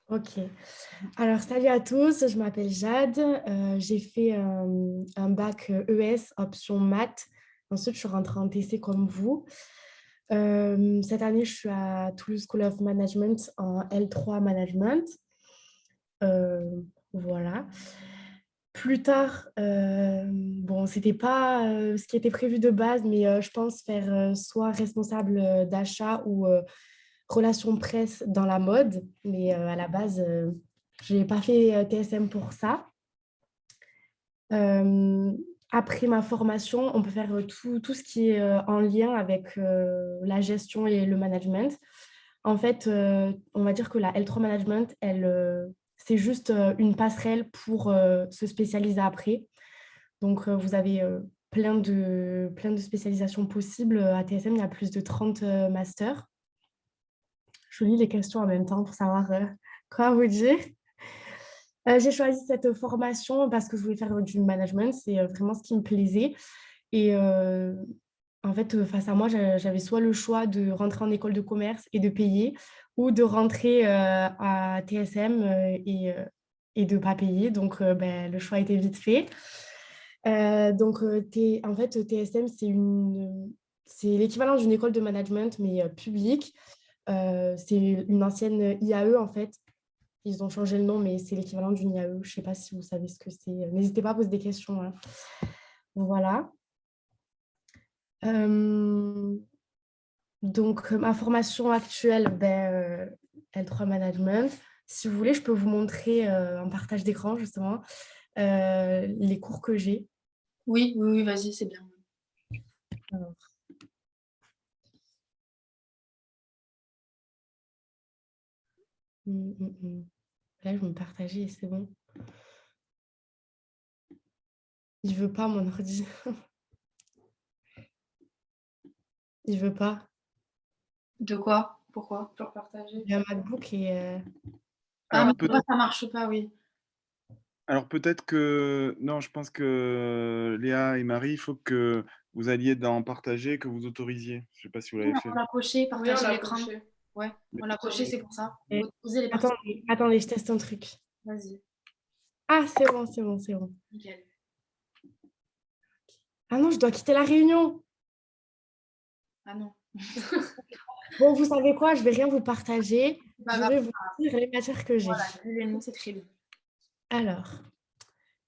Ok. Alors, salut à tous, je m'appelle Jade. J'ai fait un bac ES, option maths. Ensuite, je suis rentrée en TC comme vous. Cette année, je suis à Toulouse School of Management en L3 Management. Euh, voilà. Plus tard, bon, c'était pas ce qui était prévu de base, mais je pense faire soit responsable d'achat ou relations presse dans la mode. Mais à la base, je n'ai pas fait TSM pour ça. Euh, Après ma formation, on peut faire tout ce qui est en lien avec la gestion et le management. En fait, on va dire que la L3 Management, c'est juste une passerelle pour se spécialiser après. Donc, vous avez plein de spécialisations possibles. À TSM, il y a plus de 30 masters. Je lis les questions en même temps pour savoir quoi vous dire. J'ai choisi cette formation parce que je voulais faire du management. C'est vraiment ce qui me plaisait. Et en fait, face à moi, j'avais soit le choix de rentrer en école de commerce et de payer, ou de rentrer à TSM et de ne pas payer. Donc, ben, le choix a été vite fait. Donc, en fait, TSM, c'est l'équivalent d'une école de management, mais publique. C'est une ancienne IAE, en fait. Ils ont changé le nom, mais c'est l'équivalent d'une IAE. Je ne sais pas si vous savez ce que c'est. N'hésitez pas à poser des questions, hein. Voilà. Euh, Donc, ma formation actuelle, ben, L3 Management. Si vous voulez, je peux vous montrer en partage d'écran, justement, les cours que j'ai. Oui, oui, oui, vas-y, c'est bien. Alors, hum, hum, hum. Là, je vais me partager et c'est bon. Il veut pas, mon ordi. Il veut pas. De quoi? Pourquoi? Pour partager. J'ai un MacBook et... Ah, Alors, mais peut pourquoi ça marche pas, oui. alors peut-être que... Non, je pense que Léa et Marie, il faut que vous alliez dans partager, que vous autorisiez. Je sais pas si vous l'avez On fait. l'a coché, Oui, on partager l'a l'écran. coché. Ouais, Mais- on l'a coché, c'est pour ça. et- Autoriser les parties. Attendez, attendez, je teste un truc. Vas-y, Ah, c'est bon, c'est bon, c'est bon. nickel. Ah non, je dois quitter la réunion. Ah non, Bon, vous savez quoi? Je vais rien vous partager. c'est pas Je grave. vais vous dire les matières que j'ai. Voilà, les nous, c'est très bien. Alors,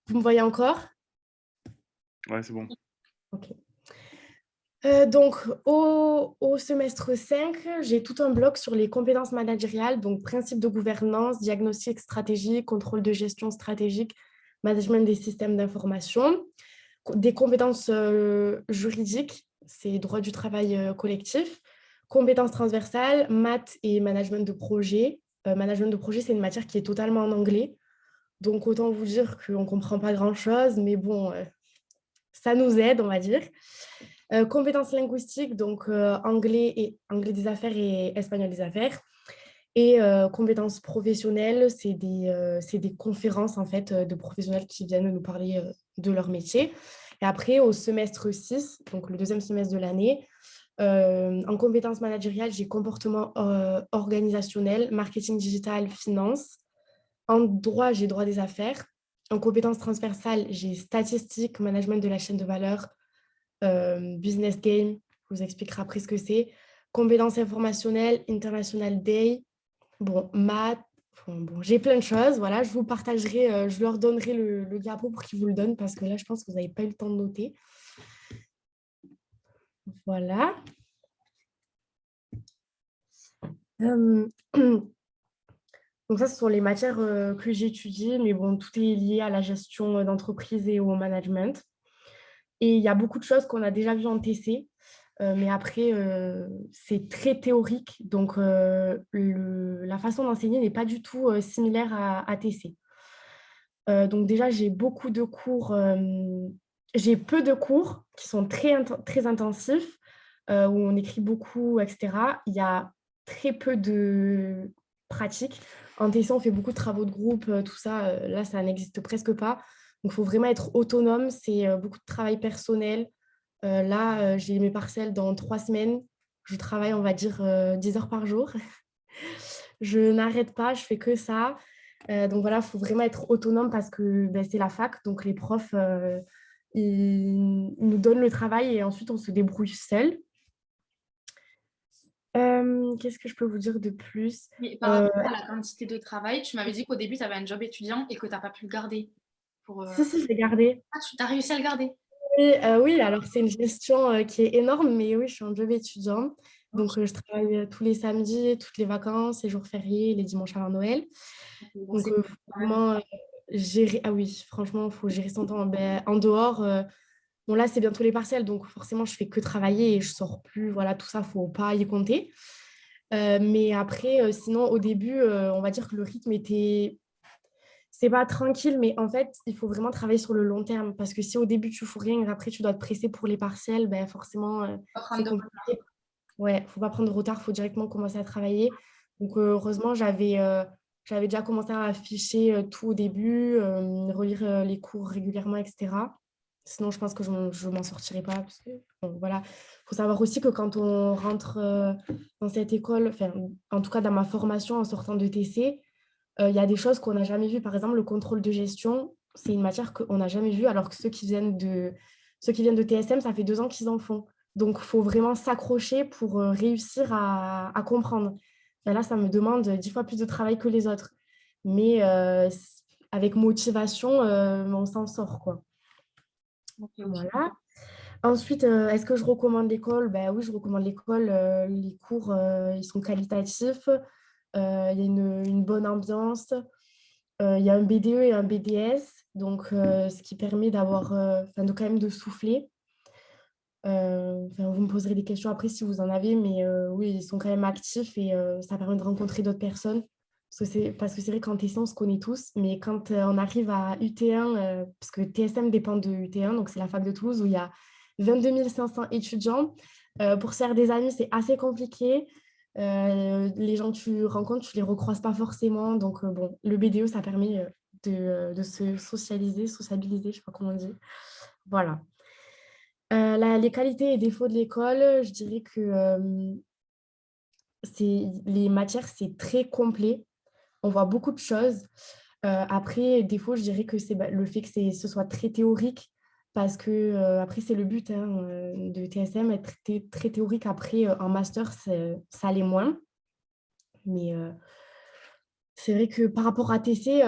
vous me voyez encore? Ouais, c'est bon. Ok. Donc, au semestre 5, j'ai tout un bloc sur les compétences managériales, donc principes de gouvernance, diagnostic stratégique, contrôle de gestion stratégique, management des systèmes d'information, des compétences juridiques, c'est droit du travail collectif, compétences transversales, maths et management de projet. Management de projet, c'est une matière qui est totalement en anglais, donc autant vous dire qu'on ne comprend pas grand-chose, mais bon, ça nous aide, on va dire. Compétences linguistiques, donc anglais des affaires et espagnol des affaires. Et compétences professionnelles, c'est des conférences en fait de professionnels qui viennent nous parler de leur métier. Et après, au semestre 6, donc le deuxième semestre de l'année, en compétences managériales, j'ai comportement organisationnel, marketing digital, finance. En droit, j'ai droit des affaires. En compétences transversales, j'ai statistique, management de la chaîne de valeur, business game, je vous expliquerai après ce que c'est. Compétences informationnelles, International Day, bon, maths, bon, j'ai plein de choses. Voilà, je vous partagerai, je leur donnerai le diapo pour qu'ils vous le donnent parce que là, je pense que vous n'avez pas eu le temps de noter. Voilà. Euh, Donc ça, ce sont les matières que j'étudie, mais bon, tout est lié à la gestion d'entreprise et au management. Et il y a beaucoup de choses qu'on a déjà vues en TC, mais après, c'est très théorique. Donc, la façon d'enseigner n'est pas du tout similaire à TC. Donc déjà, j'ai peu de cours qui sont très intensifs, où on écrit beaucoup, etc. Il y a très peu de pratiques. En TC, on fait beaucoup de travaux de groupe, tout ça. Là, ça n'existe presque pas. Donc, il faut vraiment être autonome. C'est beaucoup de travail personnel. Là, j'ai mes partiels dans 3 semaines. Je travaille, on va dire, 10 heures par jour. Je n'arrête pas, je fais que ça. Donc voilà, il faut vraiment être autonome parce que c'est la fac. Donc les profs, ils nous donnent le travail et ensuite on se débrouille seul. Qu'est-ce que je peux vous dire de plus? Mais par rapport à la quantité de travail, tu m'avais dit qu'au début, tu avais un job étudiant et que tu n'as pas pu le garder. Si, je l'ai gardé. Ah, tu as réussi à le garder. Oui, oui, alors c'est une gestion qui est énorme, mais oui, je suis en job étudiant. Ok, Donc, je travaille tous les samedis, toutes les vacances, les jours fériés, les dimanches avant Noël. ok. Donc, Donc, c'est faut quand même. vraiment gérer. Ah oui, franchement, il faut gérer son temps. En dehors, bon, là, c'est bientôt les partiels, donc forcément, je fais que travailler et je sors plus. Voilà, tout ça, faut pas y compter. Mais après, sinon, au début, on va dire que le rythme était c'est pas tranquille, mais en fait, il faut vraiment travailler sur le long terme parce que si au début tu fous rien et après tu dois te presser pour les partiels, forcément, Pas prendre c'est de compliqué. retard. Ouais, faut pas prendre de retard, faut directement commencer à travailler. Donc, heureusement, j'avais déjà commencé à afficher tout au début, relire les cours régulièrement, etc. Sinon, je pense que je m'en sortirais pas. Parce que, bon, voilà. Faut savoir aussi que quand on rentre dans cette école, enfin, en tout cas dans ma formation en sortant de TC, il y a des choses qu'on n'a jamais vues. Par exemple, le contrôle de gestion, c'est une matière qu'on n'a jamais vue, alors que ceux qui viennent de TSM, ça fait 2 ans qu'ils en font. Donc, il faut vraiment s'accrocher pour réussir à comprendre. Et là, ça me demande 10 fois plus de travail que les autres. Mais avec motivation, on s'en sort, quoi. Ok, ok. Voilà. Ensuite, est-ce que je recommande l'école? Ben, oui, je recommande l'école. Les cours, ils sont qualitatifs. Il y a une bonne ambiance. Il y a un BDE et un BDS, donc ce qui permet d'avoir, de quand même de souffler. Vous me poserez des questions après si vous en avez, mais oui, ils sont quand même actifs et ça permet de rencontrer d'autres personnes. Parce que c'est vrai qu'en TC, on se connaît tous, mais quand on arrive à UT1, parce que TSM dépend de UT1, donc c'est la fac de Toulouse où il y a 22 500 étudiants, pour se faire des amis, c'est assez compliqué. Les gens que tu rencontres, tu les recroises pas forcément. Donc, bon, le BDE, ça permet de se sociabiliser, je sais pas comment on dit. Voilà. Les qualités et défauts de l'école, je dirais que les matières, c'est très complet. On voit beaucoup de choses. Après, défaut, je dirais que c'est le fait que ce soit très théorique, parce que après, c'est le but de TSM, être très théorique. Après, en master, ça l'est moins. Mais c'est vrai que par rapport à TC,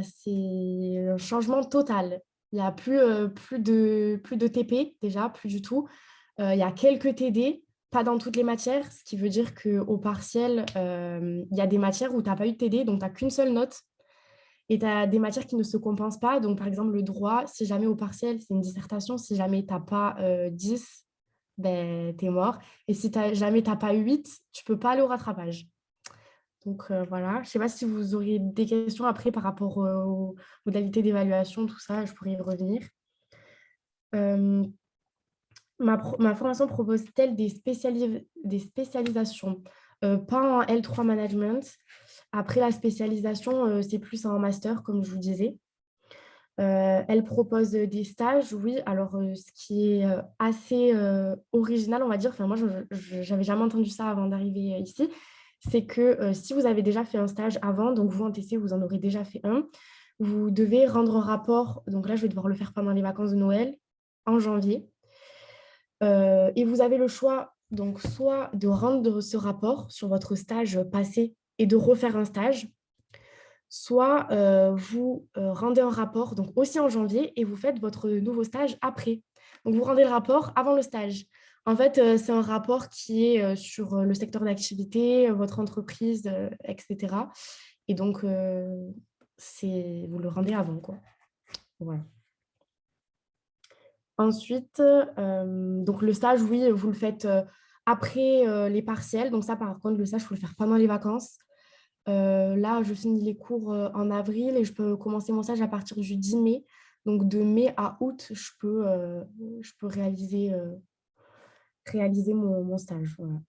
c'est un changement total. Il n'y a plus de TP déjà, plus du tout. Il y a quelques TD, pas dans toutes les matières, ce qui veut dire qu'au partiel, il y a des matières où tu n'as pas eu de TD, donc tu n'as qu'une seule note. Et tu as des matières qui ne se compensent pas. Donc, par exemple, le droit, si jamais au partiel, c'est une dissertation, si jamais tu n'as pas 10, ben, tu es mort. Et si jamais tu n'as pas 8, tu ne peux pas aller au rattrapage. Donc voilà, je ne sais pas si vous auriez des questions après par rapport aux modalités d'évaluation, tout ça, je pourrais y revenir. Euh, ma formation propose-t-elle des spécialisations? Pas en L3 management. Après la spécialisation, c'est plus en master, comme je vous disais. Elle propose des stages, oui. Alors, ce qui est assez original, on va dire, enfin, moi, je n'avais jamais entendu ça avant d'arriver ici, c'est que si vous avez déjà fait un stage avant, donc vous en TC, vous en aurez déjà fait un, vous devez rendre un rapport. Donc là, je vais devoir le faire pendant les vacances de Noël, en janvier. Et vous avez le choix, donc, soit de rendre ce rapport sur votre stage passé et de refaire un stage, soit vous rendez un rapport, donc aussi en janvier, et vous faites votre nouveau stage après. Donc, vous rendez le rapport avant le stage. En fait, c'est un rapport qui est sur le secteur d'activité, votre entreprise, etc. Et donc, vous le rendez avant, quoi. Voilà. Ensuite, donc le stage, oui, vous le faites après les partiels. Donc ça, par contre, le stage, il faut le faire pendant les vacances. Là, je finis les cours en avril et je peux commencer mon stage à partir du 10 mai. Donc, de mai à août, je peux réaliser mon stage. Voilà.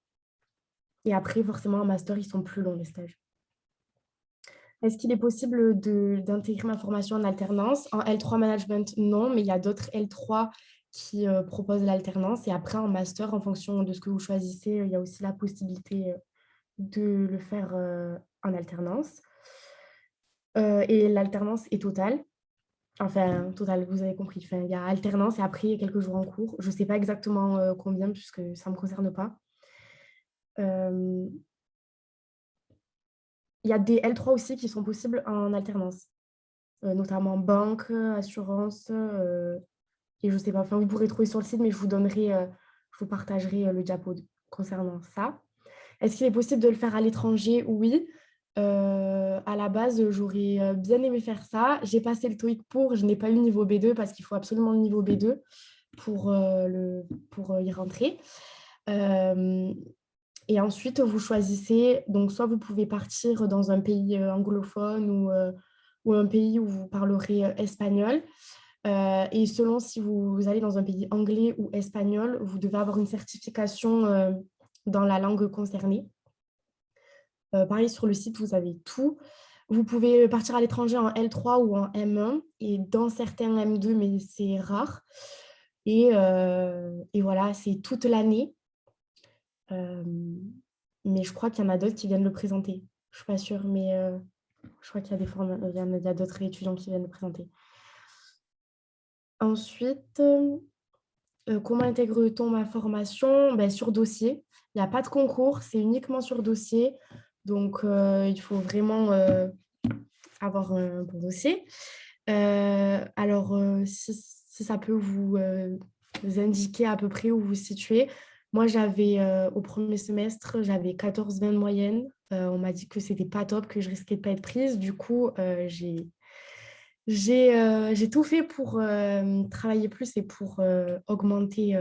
Et après, forcément, en master, ils sont plus longs, les stages. Est-ce qu'il est possible d'intégrer ma formation en alternance? En L3 management, non, mais il y a d'autres L3 qui proposent l'alternance. Et après, en master, en fonction de ce que vous choisissez, il y a aussi la possibilité de le faire en alternance. Et l'alternance est totale. Enfin, totale, vous avez compris. Enfin, il y a alternance et après quelques jours en cours. Je ne sais pas exactement combien puisque ça ne me concerne pas. Euh, Il y a des L3 aussi qui sont possibles en alternance, notamment banque, assurance, et je ne sais pas, enfin, vous pourrez trouver sur le site, mais je vous partagerai le diapo concernant ça. Est-ce qu'il est possible de le faire à l'étranger? Oui. À la base, j'aurais bien aimé faire ça. J'ai passé le TOEIC je n'ai pas eu le niveau B2 parce qu'il faut absolument le niveau B2 pour y rentrer. Euh, et ensuite, vous choisissez, donc soit vous pouvez partir dans un pays anglophone ou un pays où vous parlerez espagnol. Et selon si vous allez dans un pays anglais ou espagnol, vous devez avoir une certification dans la langue concernée. Pareil, sur le site, vous avez tout. Vous pouvez partir à l'étranger en L3 ou en M1 et dans certains M2, mais c'est rare. Et voilà, c'est toute l'année. Euh, mais je crois qu'il y en a d'autres qui viennent le présenter. Je ne suis pas sûre, mais je crois qu'il y a il y a d'autres étudiants qui viennent le présenter. Ensuite, comment intègre-t-on ma formation? Ben, sur dossier. Il n'y a pas de concours, c'est uniquement sur dossier. Donc, il faut vraiment avoir un bon dossier. Alors, si ça peut vous indiquer à peu près où vous vous situez. Moi, au premier semestre, j'avais 14-20 de moyenne. On m'a dit que c'était pas top, que je risquais de pas être prise. Du coup, j'ai tout fait pour travailler plus et pour augmenter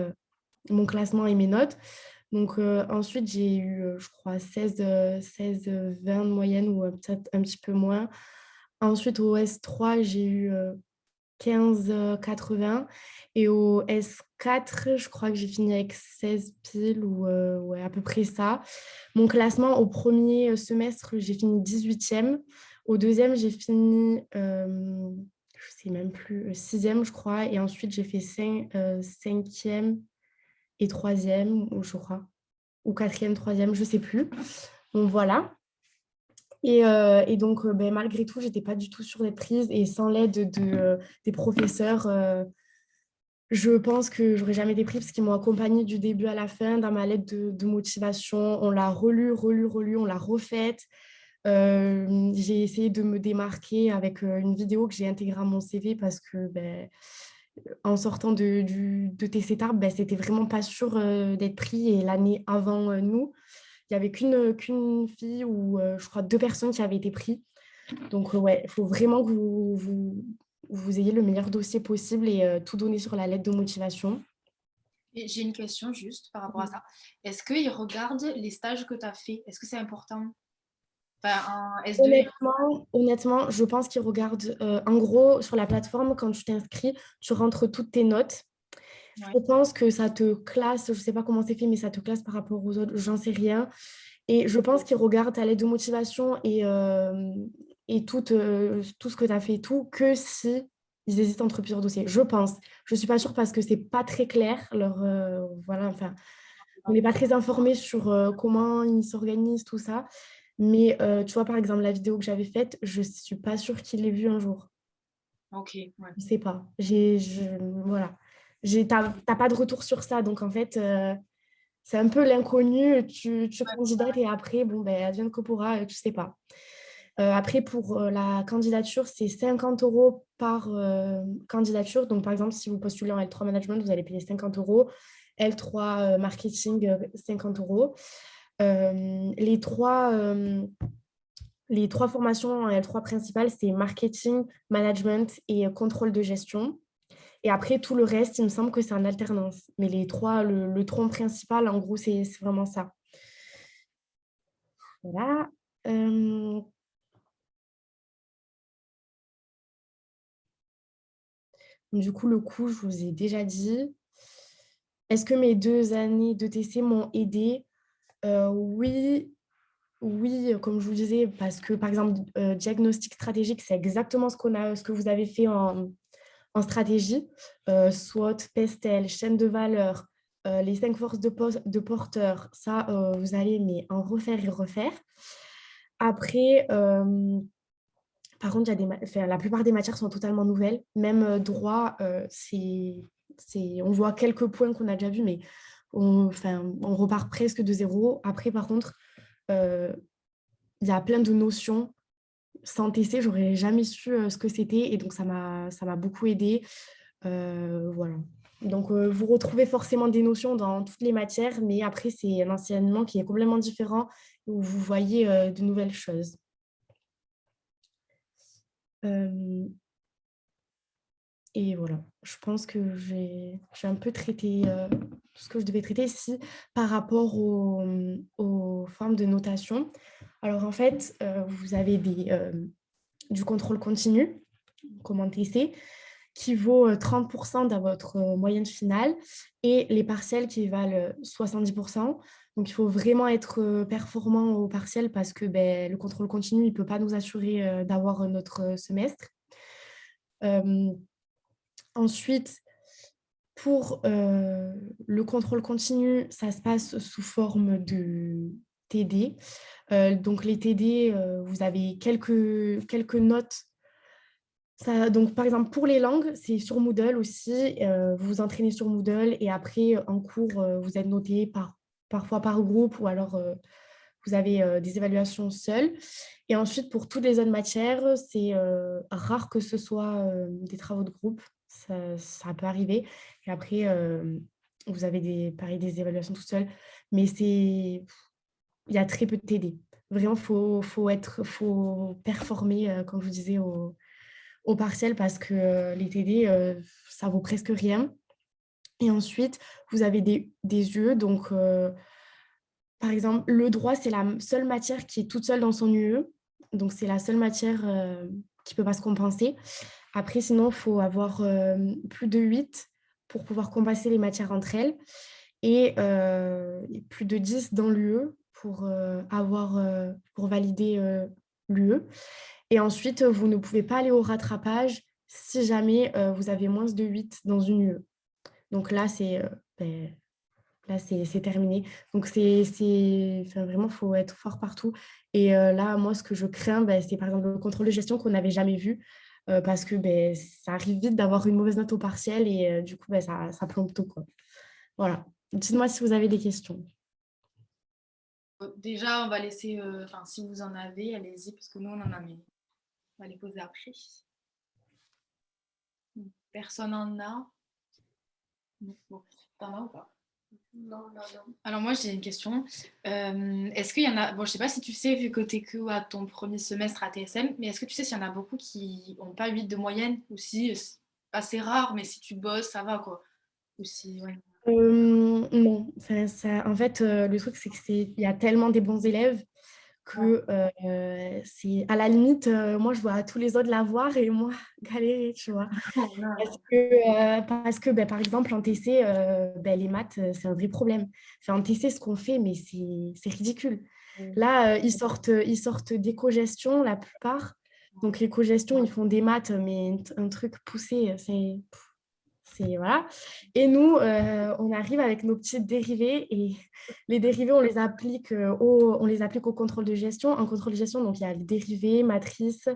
mon classement et mes notes. Donc, ensuite, j'ai eu, je crois, 16-20 de moyenne ou peut-être un petit peu moins. Ensuite, au S3, j'ai eu 15-80. Et au S4, je crois que j'ai fini avec 16 piles ou ouais, à peu près ça. Mon classement, au premier semestre, j'ai fini 18e. Au deuxième, j'ai fini, je sais même plus, 6e, je crois. Et ensuite, j'ai fait 5e et 3e, je crois. Ou 4e, 3e, je sais plus. Donc voilà. Et donc, ben, malgré tout, je n'étais pas du tout sûre d'être prise. Et sans l'aide des professeurs, je pense que j'aurais jamais été prise parce qu'ils m'ont accompagnée du début à la fin dans ma lettre de motivation. On l'a relue, on l'a refaite. J'ai essayé de me démarquer avec une vidéo que j'ai intégrée à mon CV parce que ben, en sortant de TC Tarbes, ben, c'était vraiment pas sûr d'être pris. Et l'année avant nous, il n'y avait qu'une fille ou je crois 2 personnes qui avaient été prises. Donc, ouais, il faut vraiment que vous ayez le meilleur dossier possible et tout donner sur la lettre de motivation. Et j'ai une question juste par rapport à ça. Est-ce qu'ils regardent les stages que tu as fait? Est-ce que c'est important? Enfin, en S2, Honnêtement, je pense qu'ils regardent, en gros, sur la plateforme, quand tu t'inscris, tu rentres toutes tes notes. ouais. Je pense que ça te classe, je ne sais pas comment c'est fait, mais ça te classe par rapport aux autres, j'en sais rien. Et je pense qu'ils regardent ta lettre de motivation et tout ce que tu as fait, tout, que si ils hésitent entre plusieurs dossiers. Je pense. Je ne suis pas sûre parce que c'est pas très clair. Voilà, enfin, on n'est pas très informé sur comment ils s'organisent, tout ça. Mais tu vois, par exemple, la vidéo que j'avais faite, je ne suis pas sûre qu'il l'ait vue un jour. Ok, ouais. Je ne sais pas. Voilà. T'as pas de retour sur ça. Donc, en fait, c'est un peu l'inconnu. Tu candidates et après, bon, ben, advienne que pourra, tu ne sais pas. Après, pour la candidature, c'est 50 euros par candidature. Donc, par exemple, si vous postulez en L3 Management, vous allez payer 50 euros. L3 Marketing, 50 euros. Les trois formations en L3 principales, c'est Marketing, Management et Contrôle de gestion. Et après, tout le reste, il me semble que c'est en alternance. Mais les trois, le tronc principal, en gros, c'est vraiment ça. Voilà. Du coup, le coût, je vous ai déjà dit. Est-ce que mes 2 années de TC m'ont aidé? Oui, oui, comme je vous disais, parce que par exemple, diagnostic stratégique, c'est exactement ce que vous avez fait en stratégie. SWOT, PESTEL, chaîne de valeur, Les 5 forces de porteur, ça, vous allez mais en refaire et refaire. Après, par contre, il y a enfin, la plupart des matières sont totalement nouvelles. Même droit, on voit quelques points qu'on a déjà vus, mais on repart presque de zéro. Après, par contre, euh, il y a plein de notions. Sans tester, j'aurais jamais su ce que c'était. Et donc, ça m'a beaucoup aidé. Voilà. Donc, vous retrouvez forcément des notions dans toutes les matières, mais après, c'est un enseignement qui est complètement différent où vous voyez de nouvelles choses. Euh, Et voilà, je pense que j'ai un peu traité tout ce que je devais traiter. Si par rapport aux formes de notation, alors en fait, vous avez du contrôle continu, comment tester, qui vaut 30% dans votre moyenne finale et les partiels qui valent 70%. Donc, il faut vraiment être performant au partiel parce que le contrôle continu, il ne peut pas nous assurer d'avoir notre semestre. Ensuite, pour le contrôle continu, ça se passe sous forme de TD. Donc, les TD, vous avez quelques notes. Donc, par exemple, pour les langues, c'est sur Moodle aussi. Vous vous entraînez sur Moodle et après, en cours, vous êtes noté parfois par groupe ou alors vous avez des évaluations seules. Et ensuite, pour toutes les autres matières, c'est rare que ce soit des travaux de groupe. Ça peut arriver. Et après, vous avez pareil, des évaluations tout seul. Mais il y a très peu de TD. Vraiment, faut performer, comme je vous disais, au partiel parce que les TD, ça vaut presque rien. Et ensuite, vous avez des UE. Donc, par exemple, le droit, c'est la seule matière qui est toute seule dans son UE. Donc, c'est la seule matière qui ne peut pas se compenser. Après, sinon, il faut avoir plus de 8 pour pouvoir compenser les matières entre elles et plus de 10 dans l'UE pour valider l'UE. Et ensuite, vous ne pouvez pas aller au rattrapage si jamais vous avez moins de 8 dans une UE. Donc là, ben, c'est terminé. Donc, enfin, vraiment, il faut être fort partout. Et là, moi, ce que je crains, c'est par exemple le contrôle de gestion qu'on n'avait jamais vu parce que ça arrive vite d'avoir une mauvaise note au partiel et du coup, ça plombe tout, quoi. Voilà. Dites-moi si vous avez des questions. Déjà, on va laisser, enfin, si vous en avez, allez-y, parce que nous, on en a, mais on va les poser après. Personne en a. Bon, t'en as ou pas? Non, non, non. Alors moi j'ai une question. Est-ce qu'il y en a, bon je sais pas si tu sais vu que t'es que à ton premier semestre à TSM, mais est-ce que tu sais s'il y en a beaucoup qui n'ont pas 8 de moyenne ou si c'est assez rare, mais si tu bosses ça va quoi. Ou si, ouais. Non, enfin, en fait, le truc, c'est qu'il y a tellement des bons élèves que c'est à la limite, moi, je vois tous les autres l'avoir et moi, galérer, tu vois. Parce que par exemple, en TC, les maths, c'est un vrai problème. Enfin, en TC, ce qu'on fait, mais c'est ridicule. Là, ils sortent d'éco-gestion, la plupart. Donc, l'éco-gestion, ils font des maths, mais un truc poussé, voilà. Et nous, on arrive avec nos petites dérivées et les dérivées, on les applique au contrôle de gestion. En contrôle de gestion, donc il y a les dérivées, matrices,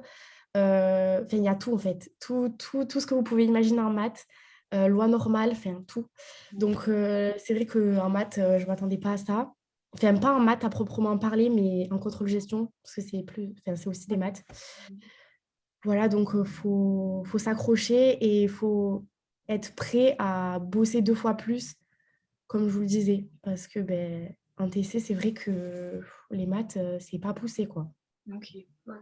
il y a tout en fait. Tout ce que vous pouvez imaginer en maths, loi normale, enfin tout. Donc, c'est vrai qu'en maths, je ne m'attendais pas à ça. Enfin, pas en maths à proprement parler, mais en contrôle de gestion, parce que c'est aussi des maths. Voilà, donc faut s'accrocher et il faut être prêt à bosser 2 fois plus, comme je vous le disais. Parce que en TC, c'est vrai que les maths, c'est pas poussé, quoi. Ok. Ouais.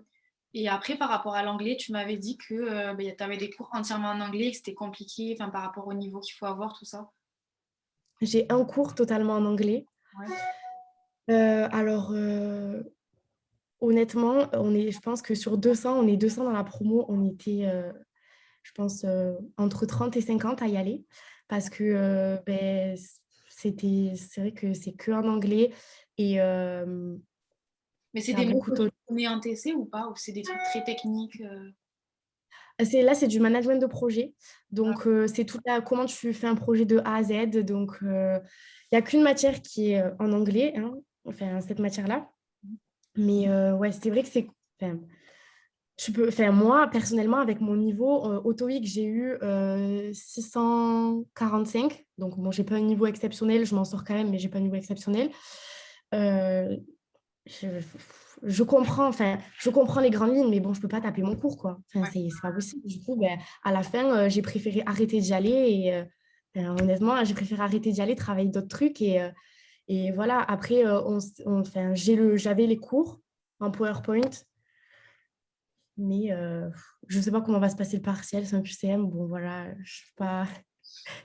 Et après par rapport à l'anglais, tu m'avais dit que tu avais des cours entièrement en anglais et que c'était compliqué, enfin par rapport au niveau qu'il faut avoir, tout ça. J'ai un cours totalement en anglais. Ouais. Alors, honnêtement, je pense que sur 200, on est 200 dans la promo, on était, je pense, entre 30 et 50 à y aller. Parce que c'est vrai que c'est que en anglais. Et Mais c'est il y a des mots beaucoup que tu de... connais en TC ou pas? Ou c'est des trucs très techniques Là, c'est du management de projet. Donc, c'est comment tu fais un projet de A à Z. Donc, il n'y a qu'une matière qui est en anglais, hein, enfin, cette matière-là. Mais ouais, c'est vrai que c'est... Enfin, moi, personnellement, avec mon niveau, au TOEIC, j'ai eu 645. Donc, bon, j'ai pas un niveau exceptionnel, je m'en sors quand même, mais j'ai pas un niveau exceptionnel. Euh, je, je comprends les grandes lignes, mais bon, je peux pas taper mon cours, quoi. Enfin, Ouais. c'est pas possible. Du coup, ben, à la fin, j'ai préféré arrêter d'y aller et honnêtement, j'ai préféré arrêter d'y aller, travailler d'autres trucs et voilà. Après, enfin, j'avais les cours en PowerPoint, mais je sais pas comment va se passer le partiel, c'est un QCM. Bon, voilà, je suis pas...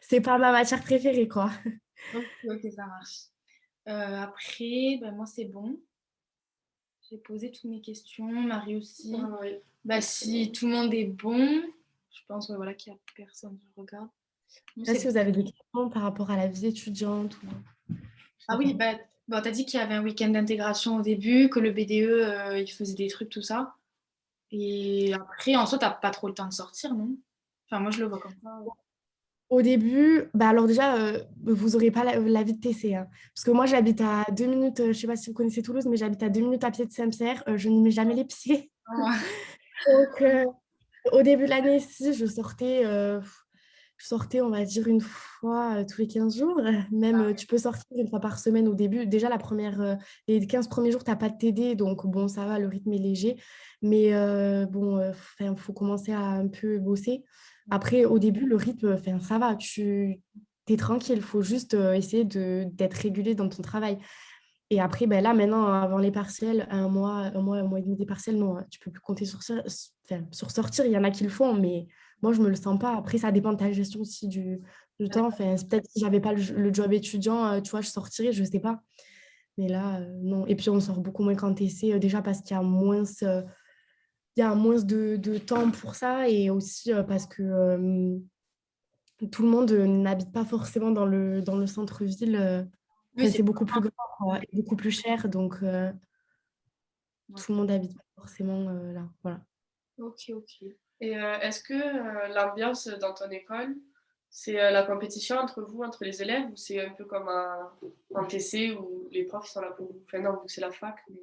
c'est pas ma matière préférée, quoi. Ok, ok, ça marche. Après, bah, moi, c'est bon. J'ai posé toutes mes questions. Marie aussi. Ah, oui. Bah, si tout le monde est bon, je pense ouais, voilà, qu'il n'y a personne. Je regarde. Bon, Là, c'est si bon. vous avez des questions par rapport à la vie étudiante ou... je Ah sais oui, pas. bah, bon, tu as dit qu'il y avait un week-end d'intégration au début, que le BDE, il faisait des trucs, tout ça. Et après, en soi, tu n'as pas trop le temps de sortir, non? Enfin, moi, je le vois comme ça. Au début, bah alors déjà, vous n'aurez pas la vie de TC, hein. Parce que moi, j'habite à 2 minutes, je ne sais pas si vous connaissez Toulouse, mais j'habite à 2 minutes à pied de Saint-Pierre. Je n'y mets jamais les pieds. Ouais. Donc, au début de l'année, si, je sortais, on va dire, une fois tous les 15 jours. Même, tu peux sortir une fois par semaine au début. Déjà, les 15 premiers jours, tu n'as pas de TD, donc bon, ça va, le rythme est léger. Mais bon, faut commencer à un peu bosser. Après, au début, le rythme, ça va, tu es tranquille. Il faut juste essayer d'être régulé dans ton travail. Et après, ben là, maintenant, avant les partiels, un mois et demi des partiels, non, tu peux plus compter sur sortir. Il y en a qui le font, mais moi, je me le sens pas. Après, ça dépend de ta gestion aussi du temps. Enfin, c'est peut-être si j'avais pas le job étudiant, tu vois, je sortirais, je sais pas. Mais là, non. Et puis, on sort beaucoup moins qu'en TC, déjà parce qu'il y a moins de temps pour ça et aussi parce que tout le monde n'habite pas forcément dans le centre-ville. Oui, Enfin, c'est c'est beaucoup plus grand, ouais. quoi, et beaucoup plus cher. Donc, Ouais. tout le monde habite pas forcément là. Voilà. Ok, ok. Et est-ce que l'ambiance dans ton école, c'est la compétition entre vous, entre les élèves, ou c'est un peu comme un TC où les profs sont là pour vous? Enfin non, vous c'est la fac, mais...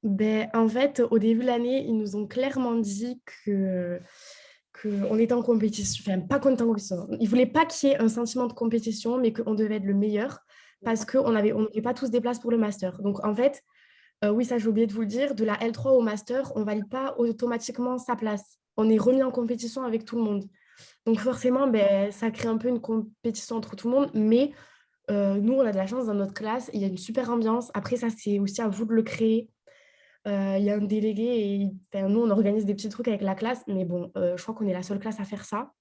Ben, en fait, au début de l'année, ils nous ont clairement dit qu'on était en compétition. Enfin, pas qu'on était en compétition. Ils ne voulaient pas qu'il y ait un sentiment de compétition, mais qu'on devait être le meilleur parce qu'on n'avait pas tous des places pour le master. Donc, en fait, oui, ça, j'ai oublié de vous le dire, de la L3 au master, on ne valide pas automatiquement sa place. On est remis en compétition avec tout le monde. Donc, forcément, ben, ça crée un peu une compétition entre tout le monde, mais nous, on a de la chance dans notre classe. Il y a une super ambiance. Après, ça, c'est aussi à vous de le créer. Il y a un délégué et enfin, nous, on organise des petits trucs avec la classe, mais bon, je crois qu'on est la seule classe à faire ça.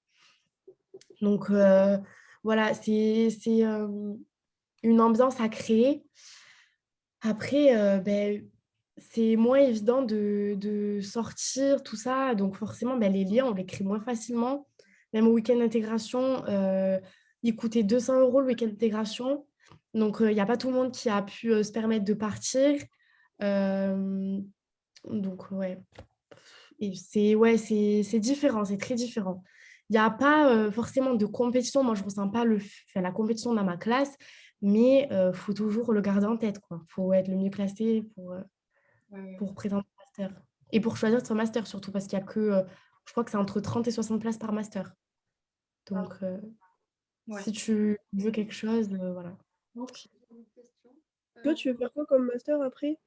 Donc, voilà, c'est une ambiance à créer. Après, ben, c'est moins évident de sortir, tout ça. Donc, forcément, ben, les liens, on les crée moins facilement. Même au week-end d'intégration, il coûtait 200 € le week-end d'intégration. Donc, il n'y a pas tout le monde qui a pu se permettre de partir. Euh, donc, ouais. Et c'est différent, c'est très différent. Il n'y a pas forcément de compétition. Moi, je ne ressens pas la compétition dans ma classe, mais il faut toujours le garder en tête, quoi. Il faut être le mieux classé pour présenter le master. Et pour choisir son master, surtout, parce qu'il y a je crois que c'est entre 30 et 60 places par master. Donc, Ouais. si tu veux quelque chose, voilà. Ok. Toi, tu veux faire quoi comme master après?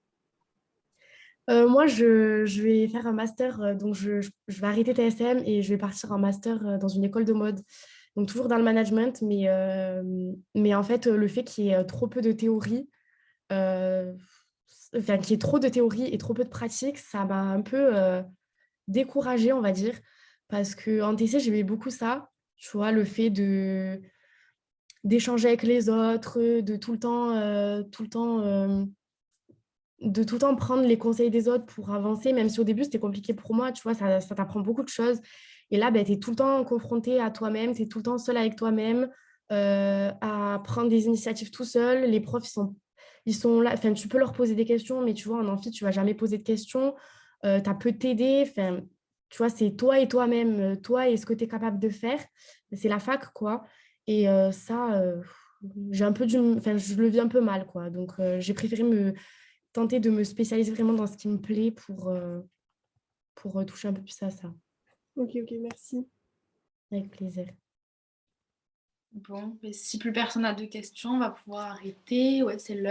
Moi, je vais faire un master, donc je vais arrêter TSM et je vais partir en master dans une école de mode. Donc, toujours dans le management, mais en fait, le fait qu'il y ait trop peu de théorie, euh, enfin, qu'il y ait trop de théorie et trop peu de pratique, ça m'a un peu découragée, on va dire, parce qu'en TC, j'aimais beaucoup ça, tu vois, le fait d'échanger avec les autres, de tout le temps prendre les conseils des autres pour avancer, même si au début c'était compliqué pour moi, tu vois, ça t'apprend beaucoup de choses. Et là, ben, tu es tout le temps confronté à toi-même, tu es tout le temps seul avec toi-même, à prendre des initiatives tout seul. Les profs, ils sont là, enfin, tu peux leur poser des questions, mais tu vois, en amphi, tu vas jamais poser de questions, tu as peu t'aider, enfin, tu vois, c'est toi et toi-même, toi et ce que tu es capable de faire. C'est la fac, quoi. Et ça, j'ai un peu enfin, je le vis un peu mal, quoi. Donc, j'ai préféré tenter de me spécialiser vraiment dans ce qui me plaît pour toucher un peu plus à ça. Ok, merci. Avec plaisir. Bon, mais si plus personne n'a de questions, on va pouvoir arrêter. Ouais, c'est l'heure.